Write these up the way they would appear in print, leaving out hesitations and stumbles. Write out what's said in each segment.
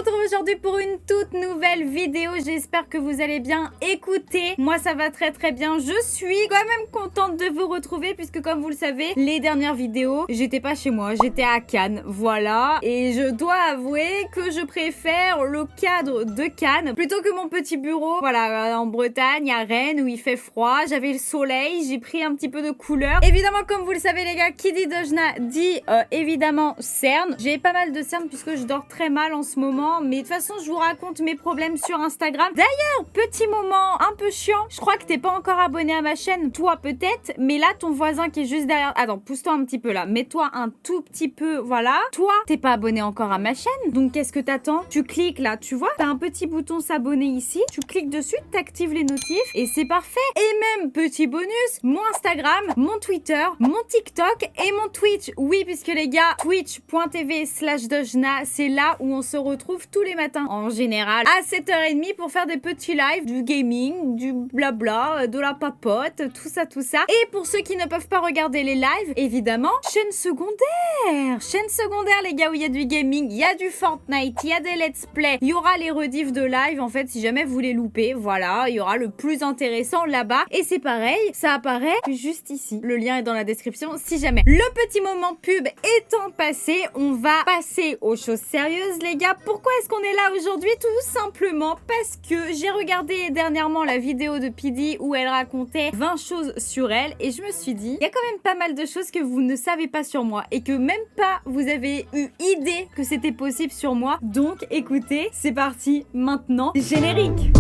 retrouve aujourd'hui pour une toute nouvelle vidéo. J'espère que vous allez bien. Écoutez, moi ça va très bien. Je suis quand même contente de vous retrouver puisque comme vous le savez, les dernières vidéos, j'étais pas chez moi, j'étais à Cannes. Voilà. Et je dois avouer que je préfère le cadre de Cannes plutôt que mon petit bureau. Voilà, en Bretagne, à Rennes où il fait froid. J'avais le soleil, j'ai pris un petit peu de couleur. Évidemment, comme vous le savez les gars, qui dit Dojna dit évidemment cernes. J'ai pas mal de cernes puisque je dors très mal en ce moment. Mais de toute façon, je vous raconte mes problèmes sur Instagram. D'ailleurs, petit moment un peu chiant. Je crois que t'es pas encore abonné à ma chaîne. Toi peut-être. Mais là, ton voisin qui est juste derrière... Attends, pousse-toi un petit peu là. Mets-toi un tout petit peu, voilà. Toi, t'es pas abonné encore à ma chaîne. Donc qu'est-ce que t'attends? Tu cliques là, tu vois? T'as un petit bouton s'abonner ici. Tu cliques dessus, t'actives les notifs. Et c'est parfait. Et même, petit bonus, mon Instagram, mon Twitter, mon TikTok et mon Twitch. Oui, puisque les gars, twitch.tv/Dojna, c'est là où on se retrouve tous les matins, en général, à 7h30 pour faire des petits lives, du gaming, du blabla, de la papote, tout ça. Et pour ceux qui ne peuvent pas regarder les lives, évidemment, chaîne secondaire. Chaîne secondaire, les gars, où il y a du gaming, il y a du Fortnite, il y a des let's play, il y aura les rediffs de live, en fait, si jamais vous les loupez, voilà, il y aura le plus intéressant là-bas. Et c'est pareil, ça apparaît juste ici. Le lien est dans la description, si jamais. Le petit moment pub étant passé, on va passer aux choses sérieuses, les gars. Pourquoi est-ce qu'on est là aujourd'hui? Tout simplement parce que j'ai regardé dernièrement la vidéo de PD où elle racontait 20 choses sur elle et je me suis dit, il y a quand même pas mal de choses que vous ne savez pas sur moi et que même pas vous avez eu idée que c'était possible sur moi. Donc écoutez, c'est parti maintenant, générique.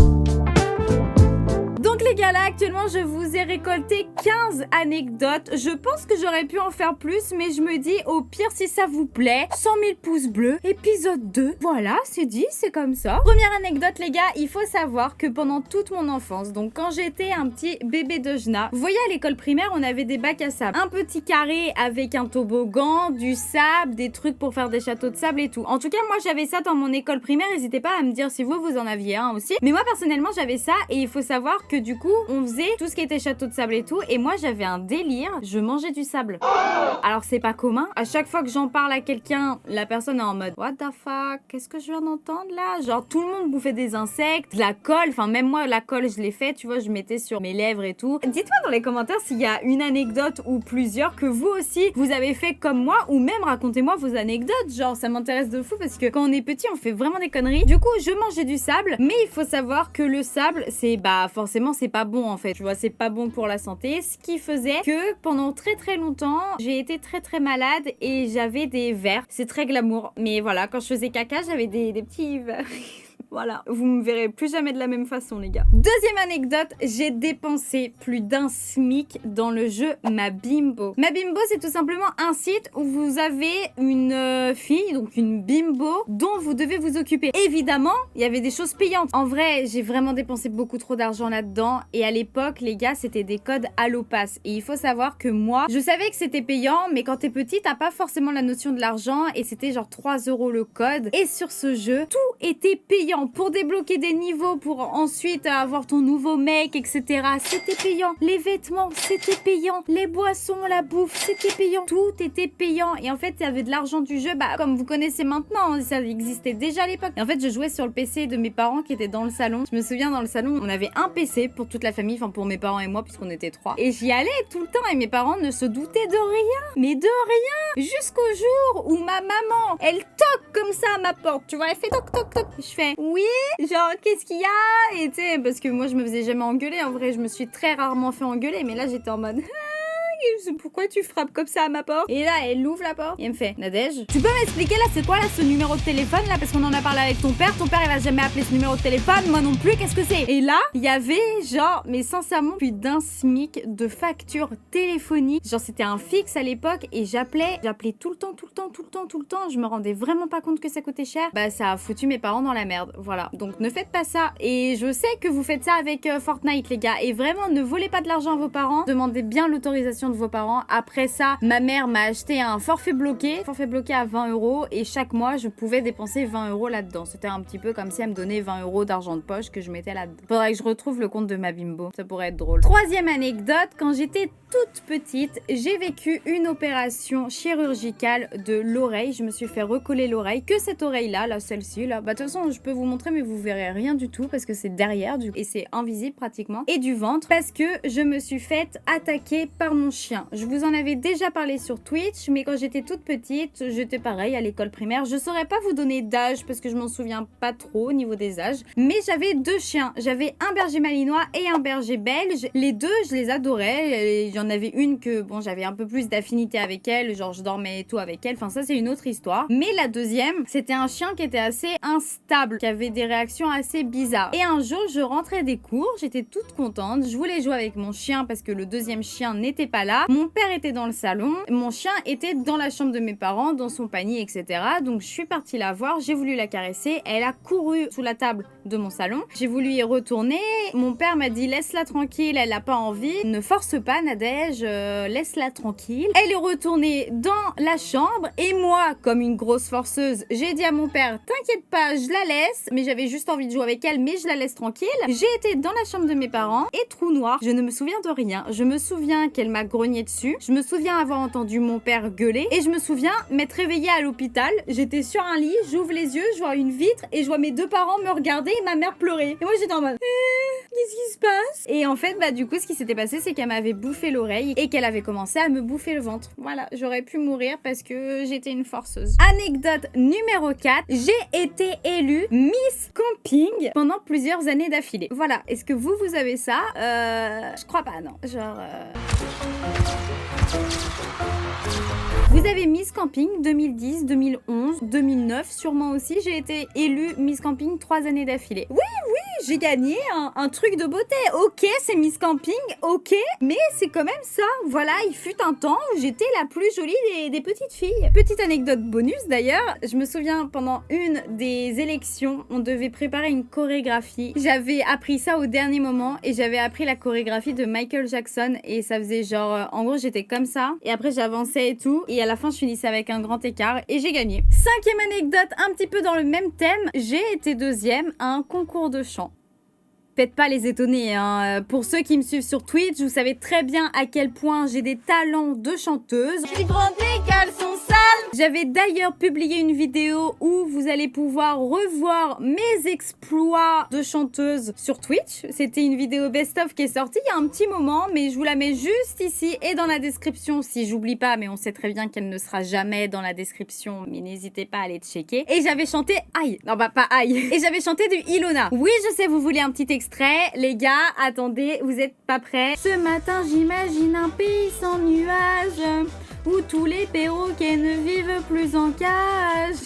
Donc les gars, là actuellement je vous ai récolté 15 anecdotes. Je pense que j'aurais pu en faire plus, mais je me dis au pire si ça vous plaît, 100 000 pouces bleus, épisode 2. Voilà, c'est dit, c'est comme ça. Première anecdote les gars, il faut savoir que pendant toute mon enfance, donc quand j'étais un petit bébé Dojna, vous voyez à l'école primaire on avait des bacs à sable. Un petit carré avec un toboggan, du sable, des trucs pour faire des châteaux de sable et tout. En tout cas moi j'avais ça dans mon école primaire, n'hésitez pas à me dire si vous en aviez un aussi. Mais moi personnellement j'avais ça et il faut savoir que du coup, on faisait tout ce qui était château de sable et tout. Et moi, j'avais un délire. Je mangeais du sable. Alors, c'est pas commun. À chaque fois que j'en parle à quelqu'un, la personne est en mode what the fuck? Qu'est-ce que je viens d'entendre là? Genre, tout le monde bouffait des insectes, de la colle. Enfin, même moi, la colle, je l'ai fait. Tu vois, je mettais sur mes lèvres et tout. Dites-moi dans les commentaires s'il y a une anecdote ou plusieurs que vous aussi, vous avez fait comme moi. Ou même racontez-moi vos anecdotes. Genre, ça m'intéresse de fou parce que quand on est petit, on fait vraiment des conneries. Du coup, je mangeais du sable. Mais il faut savoir que le sable, c'est forcément, c'est pas bon en fait, tu vois, c'est pas bon pour la santé, ce qui faisait que pendant très longtemps, j'ai été très malade et j'avais des vers. C'est très glamour, mais voilà, quand je faisais caca, j'avais des petits vers. Voilà, vous me verrez plus jamais de la même façon les gars. Deuxième anecdote, j'ai dépensé plus d'un SMIC dans le jeu Ma Bimbo. Ma Bimbo, c'est tout simplement un site où vous avez une fille, donc une bimbo, dont vous devez vous occuper. Évidemment, il y avait des choses payantes. En vrai, j'ai vraiment dépensé beaucoup trop d'argent là-dedans. Et à l'époque, les gars, c'était des codes Allopass. Et il faut savoir que moi, je savais que c'était payant, mais quand t'es petit, t'as pas forcément la notion de l'argent. Et c'était genre 3 € le code. Et sur ce jeu, tout était payant. Pour débloquer des niveaux, pour ensuite avoir ton nouveau mec, etc. C'était payant. Les vêtements, c'était payant. Les boissons, la bouffe, c'était payant. Tout était payant. Et en fait, il y avait de l'argent du jeu, comme vous connaissez maintenant, ça existait déjà à l'époque. Et en fait, je jouais sur le PC de mes parents qui étaient dans le salon. Je me souviens, dans le salon, on avait un PC pour toute la famille, enfin pour mes parents et moi, puisqu'on était 3. Et j'y allais tout le temps et mes parents ne se doutaient de rien. Mais de rien. Jusqu'au jour où ma maman, elle toque comme ça à ma porte. Tu vois, elle fait toc toc toc. Je fais oui, genre qu'est-ce qu'il y a? Et tu sais, parce que moi je me faisais jamais engueuler, en vrai je me suis très rarement fait engueuler, mais là j'étais en mode pourquoi tu frappes comme ça à ma porte? Et là elle ouvre la porte et elle me fait Nadège, tu peux m'expliquer là c'est quoi là ce numéro de téléphone là, parce qu'on en a parlé avec ton père il va jamais appeler ce numéro de téléphone, moi non plus, qu'est-ce que c'est? Et là il y avait genre, mais sincèrement, plus d'un SMIC de factures téléphoniques, genre c'était un fixe à l'époque et j'appelais tout le temps, je me rendais vraiment pas compte que ça coûtait cher. Ça a foutu mes parents dans la merde, voilà. Donc ne faites pas ça. Et je sais que vous faites ça avec Fortnite les gars, et vraiment ne volez pas de l'argent à vos parents, demandez bien l'autorisation l'opération de vos parents. Après ça, ma mère m'a acheté un forfait bloqué à 20 € et chaque mois, je pouvais dépenser 20 € là-dedans. C'était un petit peu comme si elle me donnait 20 € d'argent de poche que je mettais là-dedans. Faudrait que je retrouve le compte de ma bimbo. Ça pourrait être drôle. Troisième anecdote, quand j'étais toute petite, j'ai vécu une opération chirurgicale de l'oreille. Je me suis fait recoller l'oreille. Que cette oreille-là, là, celle-ci, là. Bah, de toute façon, je peux vous montrer, mais vous verrez rien du tout parce que c'est derrière et c'est invisible pratiquement. Et du ventre parce que je me suis faite attaquer par mon chien. Je vous en avais déjà parlé sur Twitch, mais quand j'étais toute petite, j'étais pareil à l'école primaire. Je saurais pas vous donner d'âge parce que je m'en souviens pas trop au niveau des âges. Mais j'avais deux chiens. J'avais un berger malinois et un berger belge. Les deux, je les adorais. J'en avais une que, bon, j'avais un peu plus d'affinité avec elle. Genre, je dormais et tout avec elle. Enfin, ça, c'est une autre histoire. Mais la deuxième, c'était un chien qui était assez instable, qui avait des réactions assez bizarres. Et un jour, je rentrais des cours. J'étais toute contente. Je voulais jouer avec mon chien parce que le deuxième chien n'était pas là. Mon père était dans le salon. Mon chien était dans la chambre de mes parents, dans son panier, etc. Donc, je suis partie la voir. J'ai voulu la caresser. Elle a couru sous la table de mon salon. J'ai voulu y retourner. Mon père m'a dit laisse-la tranquille, elle n'a pas envie. Ne force pas, Nadège, laisse-la tranquille. Elle est retournée dans la chambre et moi, comme une grosse forceuse, j'ai dit à mon père t'inquiète pas, je la laisse. Mais j'avais juste envie de jouer avec elle, mais je la laisse tranquille. J'ai été dans la chambre de mes parents et trou noir. Je ne me souviens de rien. Je me souviens qu'elle m'a grogné dessus. Je me souviens avoir entendu mon père gueuler et je me souviens m'être réveillée à l'hôpital. J'étais sur un lit, j'ouvre les yeux, je vois une vitre et je vois mes deux parents me regarder et ma mère pleurer. Et moi j'étais en mode qu'est-ce qui se passe? Et en fait, bah du coup, ce qui s'était passé, c'est qu'elle m'avait bouffé l'oreille et qu'elle avait commencé à me bouffer le ventre. Voilà, j'aurais pu mourir parce que j'étais une forceuse. Anecdote numéro 4, j'ai été élue Miss Camping pendant plusieurs années d'affilée. Voilà, est-ce que vous avez ça? Je crois pas, non. Genre... Vous avez Miss Camping 2010, 2011, 2009, sûrement aussi. J'ai été élue Miss Camping 3 années d'affilée. Oui, j'ai gagné un truc de beauté. Ok, c'est Miss Camping, ok, mais c'est quand même ça. Voilà, il fut un temps où j'étais la plus jolie des petites filles. Petite anecdote bonus d'ailleurs, je me souviens pendant une des élections, on devait préparer une chorégraphie. J'avais appris ça au dernier moment et j'avais appris la chorégraphie de Michael Jackson et ça faisait genre, en gros j'étais comme ça et après j'avançais et tout et à la fin je finissais avec un grand écart et j'ai gagné. Cinquième anecdote, un petit peu dans le même thème, j'ai été deuxième à un concours de chant. Faites pas les étonner, hein. Pour ceux qui me suivent sur Twitch, vous savez très bien à quel point j'ai des talents de chanteuse. J'ai des grandes caleçons sales. J'avais d'ailleurs publié une vidéo où vous allez pouvoir revoir mes exploits de chanteuse sur Twitch. C'était une vidéo best-of qui est sortie il y a un petit moment, mais je vous la mets juste ici et dans la description si j'oublie pas, mais on sait très bien qu'elle ne sera jamais dans la description, mais n'hésitez pas à aller checker. Et j'avais chanté aïe, non bah pas aïe, et j'avais chanté du Ilona. Oui, je sais, vous voulez un petit extrait. Les gars, attendez, vous êtes pas prêts? Ce matin, j'imagine un pays sans nuages, où tous les perroquets ne vivent plus en cage.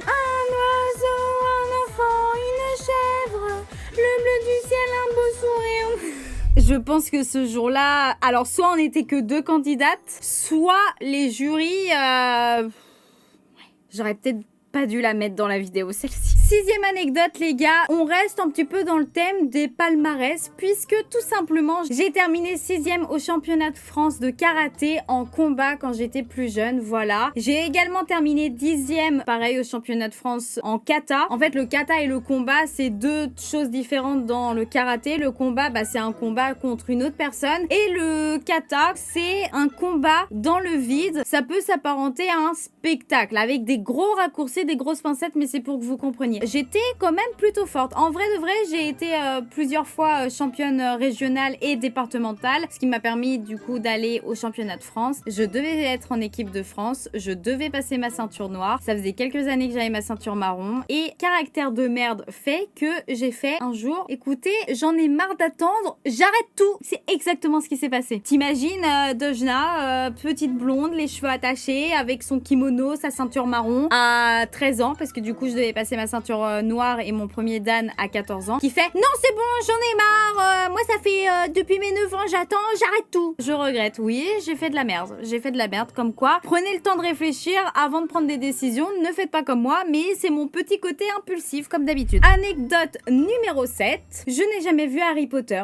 Un oiseau, un enfant, une chèvre, le bleu du ciel, un beau sourire. Je pense que ce jour-là, alors soit on n'était que 2 candidates, soit les jurys... J'aurais peut-être pas dû la mettre dans la vidéo, celle-ci. 6e anecdote, les gars, on reste un petit peu dans le thème des palmarès, puisque tout simplement, j'ai terminé 6e au championnat de France de karaté en combat quand j'étais plus jeune, voilà. J'ai également terminé 10e, pareil, au championnat de France en kata. En fait, le kata et le combat, c'est 2 choses différentes dans le karaté. Le combat, bah, c'est un combat contre une autre personne, et le kata, c'est un combat dans le vide. Ça peut s'apparenter à un spectacle, avec des gros raccourcis, des grosses pincettes, mais c'est pour que vous compreniez. J'étais quand même plutôt forte. En vrai de vrai, j'ai été plusieurs fois championne régionale et départementale, ce qui m'a permis du coup d'aller au championnat de France. Je devais être en équipe de France, je devais passer ma ceinture noire. Ça faisait quelques années que j'avais ma ceinture marron. Et caractère de merde fait que j'ai fait un jour, écoutez, j'en ai marre d'attendre, j'arrête tout. C'est exactement ce qui s'est passé. T'imagines Dejna, petite blonde, les cheveux attachés, avec son kimono, sa ceinture marron, à 13 ans, parce que du coup je devais passer ma ceinture noire et mon premier dan à 14 ans, qui fait non c'est bon, j'en ai marre, moi ça fait depuis mes 9 ans j'attends, j'arrête tout. Je regrette, oui, j'ai fait de la merde, comme quoi, prenez le temps de réfléchir avant de prendre des décisions, ne faites pas comme moi, mais c'est mon petit côté impulsif comme d'habitude. Anecdote numéro 7, je n'ai jamais vu Harry Potter.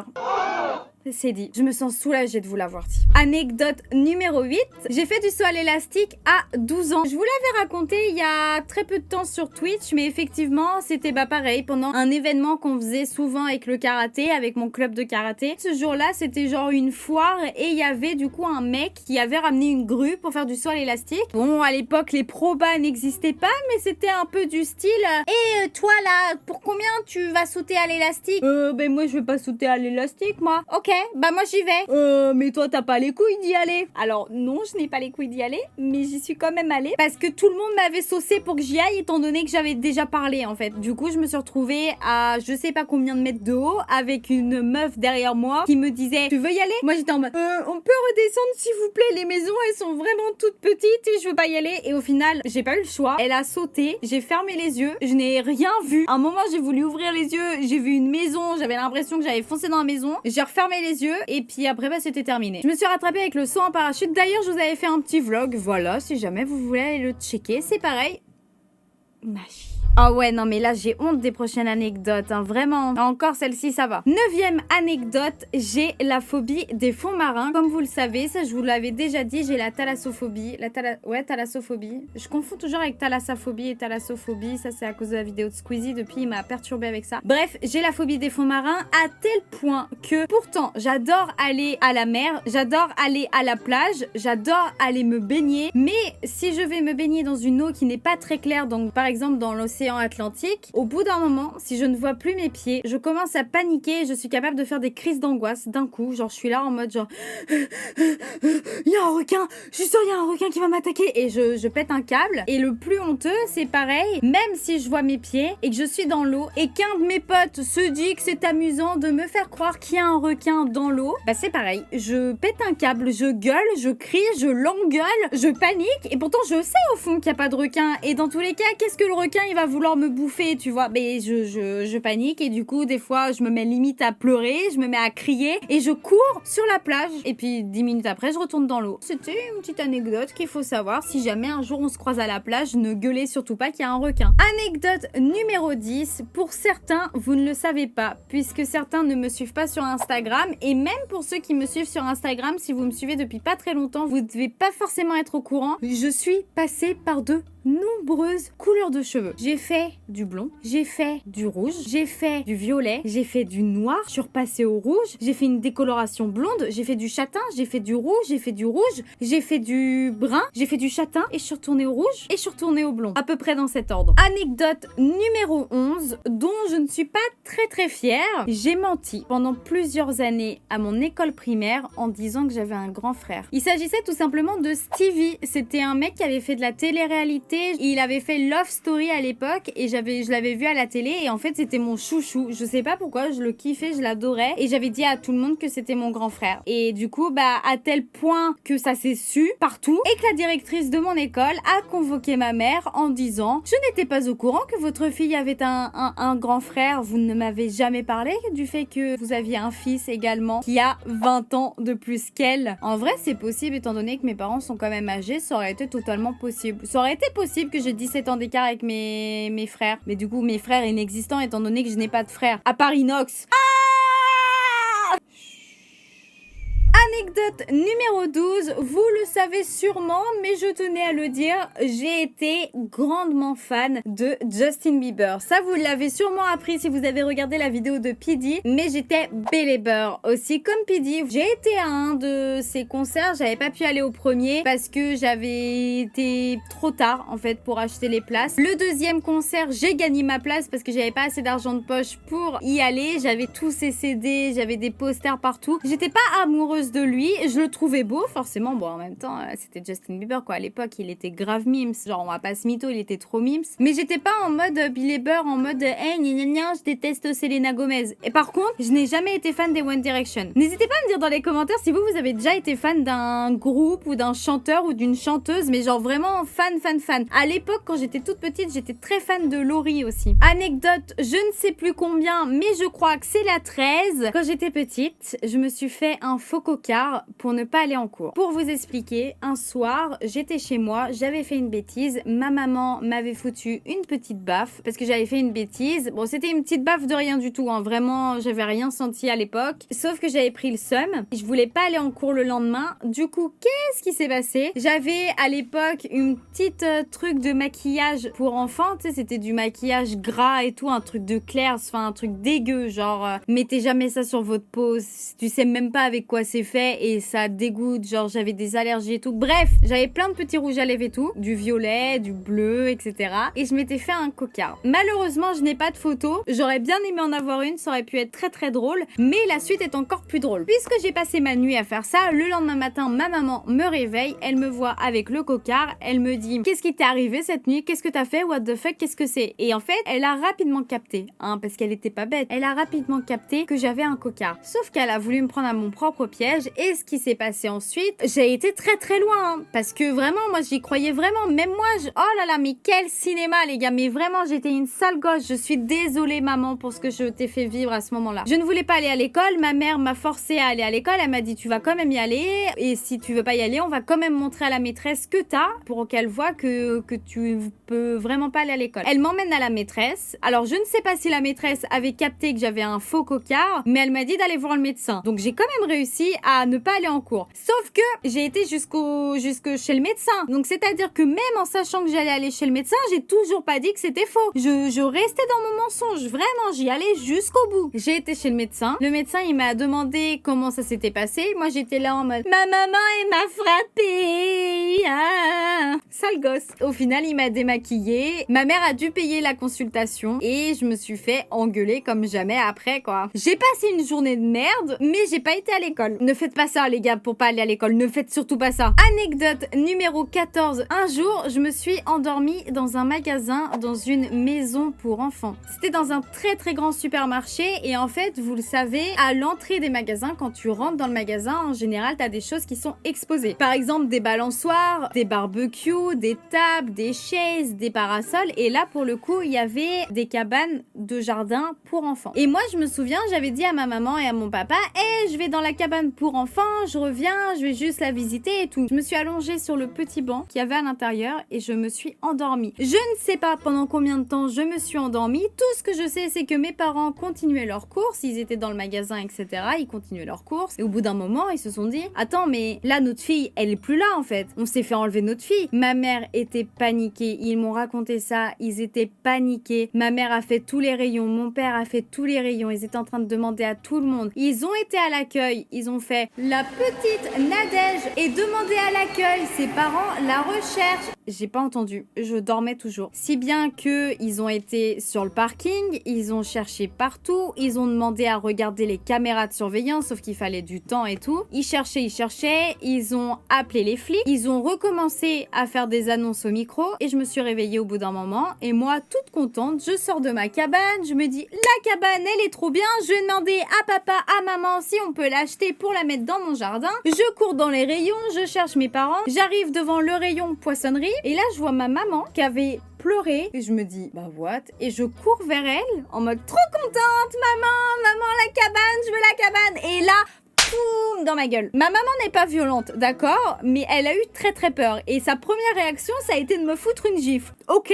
c'est dit. Je me sens soulagée de vous l'avoir dit. Anecdote numéro 8. J'ai fait du saut à l'élastique à 12 ans. Je vous l'avais raconté il y a très peu de temps sur Twitch, mais effectivement, c'était pareil. Pendant un événement qu'on faisait souvent avec le karaté, avec mon club de karaté. Ce jour-là, c'était genre une foire et il y avait du coup un mec qui avait ramené une grue pour faire du saut à l'élastique. Bon, à l'époque, les probas n'existaient pas, mais c'était un peu du style et toi là, pour combien tu vas sauter à l'élastique? Ben moi, je vais pas sauter à l'élastique, moi. Ok, bah moi j'y vais. Mais toi t'as pas les couilles d'y aller. Alors non, je n'ai pas les couilles d'y aller, mais j'y suis quand même allée parce que tout le monde m'avait saucé pour que j'y aille étant donné que j'avais déjà parlé en fait. Du coup, je me suis retrouvée à je sais pas combien de mètres de haut avec une meuf derrière moi qui me disait tu veux y aller? Moi j'étais en mode on peut redescendre s'il vous plaît, les maisons elles sont vraiment toutes petites et je veux pas y aller. Et au final, j'ai pas eu le choix. Elle a sauté, j'ai fermé les yeux, je n'ai rien vu. À un moment, j'ai voulu ouvrir les yeux, j'ai vu une maison, j'avais l'impression que j'avais foncé dans la maison. J'ai refermé les yeux et puis après bah c'était terminé. Je me suis rattrapée avec le saut en parachute. D'ailleurs, je vous avais fait un petit vlog, voilà, si jamais vous voulez aller le checker, c'est pareil. Machi. Ah ouais, non mais là j'ai honte des prochaines anecdotes, hein, vraiment. Encore celle-ci, ça va. 9e anecdote, j'ai la phobie des fonds marins. Comme vous le savez, ça je vous l'avais déjà dit, j'ai la thalassophobie. Thalassophobie. Je confonds toujours avec thalassophobie et thalassophobie. Ça c'est à cause de la vidéo de Squeezie, depuis il m'a perturbée avec ça. Bref, j'ai la phobie des fonds marins à tel point que pourtant j'adore aller à la mer, j'adore aller à la plage, j'adore aller me baigner. Mais si je vais me baigner dans une eau qui n'est pas très claire, donc par exemple dans l'océan Atlantique, au bout d'un moment, si je ne vois plus mes pieds, je commence à paniquer et je suis capable de faire des crises d'angoisse d'un coup. Genre, je suis là en mode genre il y a un requin, je suis sûre il y a un requin qui va m'attaquer et je pète un câble. Et le plus honteux, c'est pareil, même si je vois mes pieds et que je suis dans l'eau et qu'un de mes potes se dit que c'est amusant de me faire croire qu'il y a un requin dans l'eau, bah c'est pareil, je pète un câble, je gueule, je crie, je l'engueule, je panique et pourtant je sais au fond qu'il n'y a pas de requin et dans tous les cas, qu'est-ce que le requin il va vouloir me bouffer, tu vois? Mais je panique et du coup des fois je me mets limite à pleurer, je me mets à crier et je cours sur la plage et puis 10 minutes après je retourne dans l'eau. C'était une petite anecdote qu'il faut savoir si jamais un jour on se croise à la plage, ne gueulez surtout pas qu'il y a un requin. Anecdote numéro 10, pour certains vous ne le savez pas puisque certains ne me suivent pas sur Instagram et même pour ceux qui me suivent sur Instagram, si vous me suivez depuis pas très longtemps, vous ne devez pas forcément être au courant, je suis passée par de nombreuses couleurs de cheveux. J'ai fait du blond, j'ai fait du rouge, j'ai fait du violet, j'ai fait du noir, je suis repassée au rouge, j'ai fait une décoloration blonde, j'ai fait du châtain, j'ai fait du rouge, j'ai fait du rouge, j'ai fait du brun, j'ai fait du châtain et je suis retournée au rouge et je suis retournée au blond. À peu près dans cet ordre. Anecdote numéro 11 dont je ne suis pas très fière. J'ai menti pendant plusieurs années à mon école primaire en disant que j'avais un grand frère. Il s'agissait tout simplement de Stevie. C'était un mec qui avait fait de la télé-réalité. Il avait fait Love Story à l'époque et je l'avais vu à la télé et en fait c'était mon chouchou. Je sais pas pourquoi, je le kiffais, je l'adorais et j'avais dit à tout le monde que c'était mon grand frère. Et du coup, bah à tel point que ça s'est su partout et que la directrice de mon école a convoqué ma mère en disant: je n'étais pas au courant que votre fille avait un grand frère. Vous ne m'avez jamais parlé du fait que vous aviez un fils également qui a 20 ans de plus qu'elle. En vrai, c'est possible étant donné que mes parents sont quand même âgés, ça aurait été totalement possible. Ça aurait été possible que j'ai 17 ans d'écart avec mes frères. Mais du coup, mes frères inexistants étant donné que je n'ai pas de frères. À part Inox. Anecdote numéro 12, vous le savez sûrement, mais je tenais à le dire, j'ai été grandement fan de Justin Bieber. Ça, vous l'avez sûrement appris si vous avez regardé la vidéo de P. Diddy, mais j'étais belieber aussi comme P. Diddy. J'ai été à un de ses concerts, j'avais pas pu aller au premier parce que j'avais été trop tard en fait pour acheter les places. Le deuxième concert, j'ai gagné ma place parce que j'avais pas assez d'argent de poche pour y aller. J'avais tous ses CD, j'avais des posters partout. J'étais pas amoureuse de lui, je le trouvais beau forcément, bon en même temps c'était Justin Bieber quoi, à l'époque il était grave mimes, genre on va pas se mytho, il était trop mimes, mais j'étais pas en mode Belieber, en mode hey gna gna gna, je déteste Selena Gomez. Et par contre je n'ai jamais été fan des One Direction. N'hésitez pas à me dire dans les commentaires si vous avez déjà été fan d'un groupe ou d'un chanteur ou d'une chanteuse, mais genre vraiment fan. À l'époque quand j'étais toute petite j'étais très fan de Laurie aussi. Anecdote, je ne sais plus combien mais je crois que c'est la 13. Quand j'étais petite je me suis fait un faux coquin cocard pour ne pas aller en cours. Pour vous expliquer, un soir, j'étais chez moi, j'avais fait une bêtise, ma maman m'avait foutu une petite baffe parce que j'avais fait une bêtise. Bon, c'était une petite baffe de rien du tout, hein. Vraiment, j'avais rien senti à l'époque, sauf que j'avais pris le seum. Je voulais pas aller en cours le lendemain. Du coup, qu'est-ce qui s'est passé? J'avais à l'époque une petite truc de maquillage pour enfants, tu sais, c'était du maquillage gras et tout, un truc de clair, enfin un truc dégueu, genre mettez jamais ça sur votre peau, tu sais même pas avec quoi c'est fait et ça dégoûte, genre j'avais des allergies et tout. Bref, j'avais plein de petits rouges à lèvres et tout, du violet, du bleu, etc. Et je m'étais fait un cocard. Malheureusement, je n'ai pas de photo. J'aurais bien aimé en avoir une, ça aurait pu être très très drôle, mais la suite est encore plus drôle. Puisque j'ai passé ma nuit à faire ça, le lendemain matin, ma maman me réveille, elle me voit avec le cocard, elle me dit: qu'est-ce qui t'est arrivé cette nuit? Qu'est-ce que t'as fait? What the fuck? Qu'est-ce que c'est? Et en fait, elle a rapidement capté, hein, parce qu'elle était pas bête, elle a rapidement capté que j'avais un cocard. Sauf qu'elle a voulu me prendre à mon propre piège, et ce qui s'est passé ensuite, j'ai été très très loin, hein, parce que vraiment, moi j'y croyais vraiment, même moi, oh là là, mais quel cinéma les gars, mais vraiment j'étais une sale gosse, je suis désolée maman pour ce que je t'ai fait vivre à ce moment-là. Je ne voulais pas aller à l'école, ma mère m'a forcé à aller à l'école, elle m'a dit tu vas quand même y aller, et si tu veux pas y aller, on va quand même montrer à la maîtresse que t'as, pour qu'elle voit que tu peux vraiment pas aller à l'école. Elle m'emmène à la maîtresse, alors je ne sais pas si la maîtresse avait capté que j'avais un faux cocard, mais elle m'a dit d'aller voir le médecin. Donc j'ai quand même réussi à ne pas aller en cours. Sauf que j'ai été jusque chez le médecin. Donc c'est-à-dire que même en sachant que j'allais aller chez le médecin, j'ai toujours pas dit que c'était faux. Je restais dans mon mensonge. Vraiment, j'y allais jusqu'au bout. J'ai été chez le médecin. Le médecin, il m'a demandé comment ça s'était passé. Moi, j'étais là en mode: ma maman, elle m'a frappée. Ah. Sale gosse. Au final, il m'a démaquillée. Ma mère a dû payer la consultation et je me suis fait engueuler comme jamais après, quoi. J'ai passé une journée de merde, mais j'ai pas été à l'école. Ne faites pas ça, les gars, pour pas aller à l'école. Ne faites surtout pas ça. Anecdote numéro 14. Un jour, je me suis endormie dans un magasin, dans une maison pour enfants. C'était dans un très très grand supermarché et en fait, vous le savez, à l'entrée des magasins, quand tu rentres dans le magasin, en général, t'as des choses qui sont exposées. Par exemple, des balançoires, des barbecues, des tables, des chaises, des parasols. Et là, pour le coup, il y avait des cabanes de jardin pour enfants. Et moi, je me souviens, j'avais dit à ma maman et à mon papa: je vais dans la cabane pour enfants, je reviens, je vais juste la visiter et tout. Je me suis allongée sur le petit banc qu'il y avait à l'intérieur et je me suis endormie. Je ne sais pas pendant combien de temps je me suis endormie. Tout ce que je sais, c'est que mes parents continuaient leurs courses. Ils étaient dans le magasin, etc. Ils continuaient leurs courses. Et au bout d'un moment, ils se sont dit: attends, mais là, notre fille, elle est plus là, en fait. On s'est fait enlever notre fille. Ma mère était paniquée. Ils m'ont raconté ça. Ils étaient paniqués. Ma mère a fait tous les rayons. Mon père a fait tous les rayons. Ils étaient en train de demander à tout le monde. Ils ont été à l'accueil. Ils ont fait: la petite Nadège est demandée à l'accueil. Ses parents la recherchent. J'ai pas entendu. Je dormais toujours. Si bien que ils ont été sur le parking. Ils ont cherché partout. Ils ont demandé à regarder les caméras de surveillance, sauf qu'il fallait du temps et tout. Ils cherchaient. Ils ont appelé les flics. Ils ont recommencé à faire des annonces au micro et je me suis réveillée au bout d'un moment. Et moi, toute contente, je sors de ma cabane. Je me dis: la cabane, elle est trop bien. Je vais demander à papa, à maman si on peut l'acheter pour la mettre dans mon jardin. Je cours dans les rayons. Je cherche mes parents. J'arrive devant le rayon poissonnerie. Et là, je vois ma maman qui avait pleuré et je me dis: bah what? Et je cours vers elle en mode trop contente: maman, la cabane, je veux la cabane. Et là, poum, dans ma gueule. Ma maman n'est pas violente, d'accord, mais elle a eu très très peur et sa première réaction, ça a été de me foutre une gifle. Ok.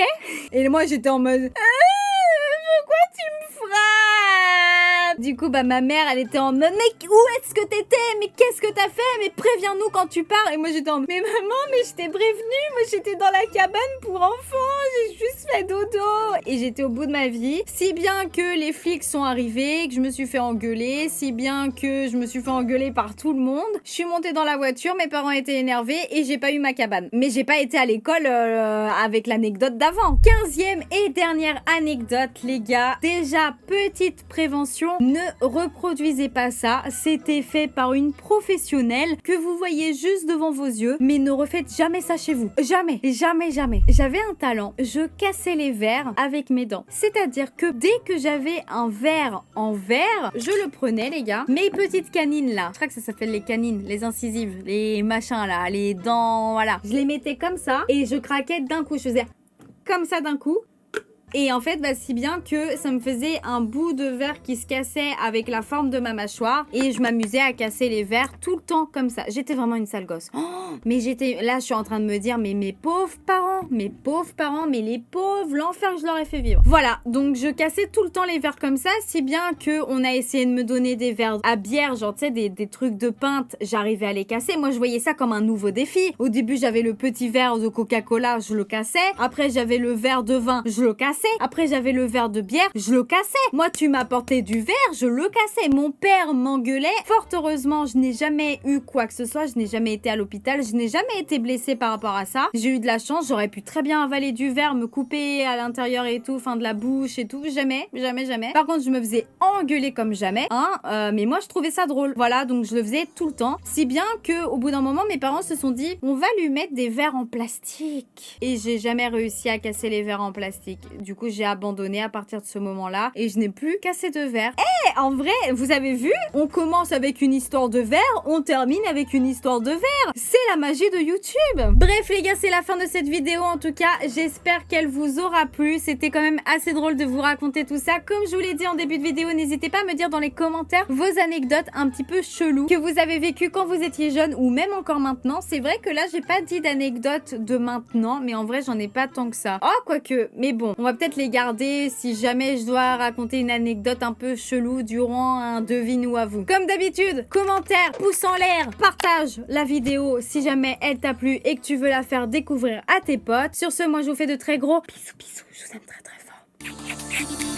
Et moi, j'étais en mode: pourquoi tu me frappes? Du coup, bah ma mère, elle était en mode: mais où est-ce que t'étais? Mais qu'est-ce que t'as fait? Mais préviens-nous quand tu pars. Et moi, j'étais en mode: mais maman, mais je t'ai prévenue. Moi, j'étais dans la cabane pour enfants. J'ai juste fait dodo. Et j'étais au bout de ma vie. Si bien que les flics sont arrivés, que je me suis fait engueuler, si bien que je me suis fait engueuler par tout le monde. Je suis montée dans la voiture, mes parents étaient énervés et j'ai pas eu ma cabane. Mais j'ai pas été à l'école avec l'anecdote d'avant. 15e et dernière anecdote, les gars. Déjà, petite prévention, ne reproduisez pas ça. C'était fait par une professionnelle que vous voyez juste devant vos yeux, mais ne refaites jamais ça chez vous. Jamais, jamais, jamais. J'avais un talent, je cassais les verres avec mes dents. C'est-à-dire que dès que j'avais un verre en verre, je le prenais, les gars. Mes petites canines là, je crois que ça s'appelle les canines, les incisives, les machins là, les dents, voilà. Je les mettais comme ça et je craquais d'un coup. Je faisais comme ça d'un coup. Et en fait, si bien que ça me faisait un bout de verre qui se cassait avec la forme de ma mâchoire et je m'amusais à casser les verres tout le temps comme ça. J'étais vraiment une sale gosse. Mais là, je suis en train de me dire, mais mes pauvres parents, mais les pauvres, l'enfer que je leur ai fait vivre. Voilà, donc je cassais tout le temps les verres comme ça, si bien que on a essayé de me donner des verres à bière, genre tu sais, des trucs de pinte, j'arrivais à les casser. Moi, je voyais ça comme un nouveau défi. Au début, j'avais le petit verre de Coca-Cola, je le cassais. Après, j'avais le verre de vin, je le cassais. Après, j'avais le verre de bière, je le cassais. Moi, tu m'apportais du verre, je le cassais. Mon père m'engueulait. Fort heureusement, je n'ai jamais eu quoi que ce soit. Je n'ai jamais été à l'hôpital. Je n'ai jamais été blessée par rapport à ça. J'ai eu de la chance. J'aurais pu très bien avaler du verre, me couper à l'intérieur et tout, enfin de la bouche et tout. Jamais. Par contre, je me faisais engueuler comme jamais. Mais moi, je trouvais ça drôle. Voilà, donc je le faisais tout le temps. Si bien que au bout d'un moment, mes parents se sont dit, on va lui mettre des verres en plastique. Et j'ai jamais réussi à casser les verres en plastique. Du coup, j'ai abandonné à partir de ce moment-là et je n'ai plus cassé de verre. En vrai, vous avez vu, on commence avec une histoire de verre, on termine avec une histoire de verre. C'est la magie de YouTube. Bref les gars, c'est la fin de cette vidéo. En tout cas, j'espère qu'elle vous aura plu. C'était quand même assez drôle de vous raconter tout ça. Comme je vous l'ai dit en début de vidéo, n'hésitez pas à me dire dans les commentaires vos anecdotes un petit peu cheloues que vous avez vécues quand vous étiez jeune ou même encore maintenant. C'est vrai que là, j'ai pas dit d'anecdotes de maintenant, mais en vrai, j'en ai pas tant que ça. Oh, quoique, mais bon, on va peut-être les garder si jamais je dois raconter une anecdote un peu chelou durant un devine ou à vous. Comme d'habitude, commentaire, pouce en l'air, partage la vidéo si jamais elle t'a plu et que tu veux la faire découvrir à tes potes. Sur ce, moi je vous fais de très gros bisous, je vous aime très très fort.